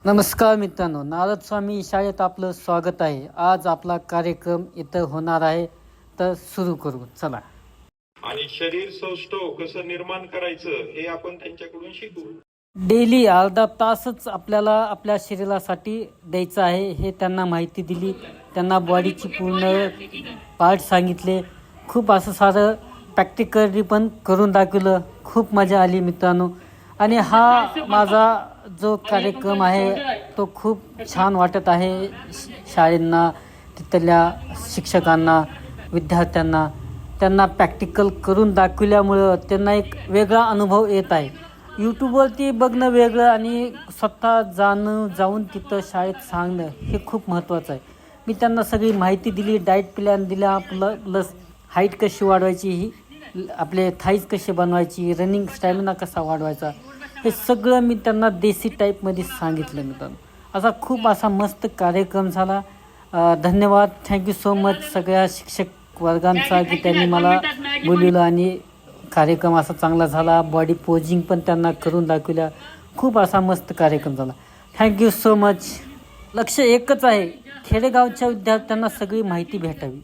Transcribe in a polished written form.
नमस्कार मित्रांनो, नारद स्वामी शाळेत आपलं स्वागत आहे. आज आपला कार्यक्रम इथं होणार आहे, तर सुरू करू. चला. आणि शरीर सौष्ठव कसं निर्माण करायचं हे आपण त्यांच्याकडून शिकू. डेली अर्धा तासच आपल्याला आपल्या शरीरासाठी द्यायचं आहे, हे त्यांना माहिती दिली. त्यांना बॉडीची पूर्ण पार्ट सांगितले. खूप असं सारं प्रॅक्टिकली पण करून दाखवलं. खूप मजा आली मित्रांनो. आणि हा माझा जो कार्यक्रम आहे तो खूप छान वाटत आहे. शाळेंना, तिथल्या शिक्षकांना, विद्यार्थ्यांना त्यांना प्रॅक्टिकल करून दाखवल्यामुळं त्यांना एक वेगळा अनुभव येत आहे. यूट्यूबवरती बघणं वेगळं आणि स्वतः जाऊन तिथं शाळेत सांगणं हे खूप महत्त्वाचं आहे. मी त्यांना सगळी माहिती दिली, डाएट प्लॅन दिला, प्लस हाईट कशी वाढवायची, ही आपले थाईज कसे बनवायची, रनिंग स्टॅमिना कसा वाढवायचा, हे सगळं मी त्यांना देसी टाईपमध्ये सांगितलं मित्रांनो. खूप असा मस्त कार्यक्रम झाला. धन्यवाद, थँक्यू सो मच सगळ्या शिक्षक वर्गांचा की त्यांनी मला बोलवलं आणि कार्यक्रम असा चांगला झाला. बॉडी पोजिंग पण त्यांना करून दाखवल्या. खूप असा मस्त कार्यक्रम झाला. Thank you so much. लक्ष एकच आहे, खेडेगावच्या विद्यार्थ्यांना सगळी माहिती भेटावी.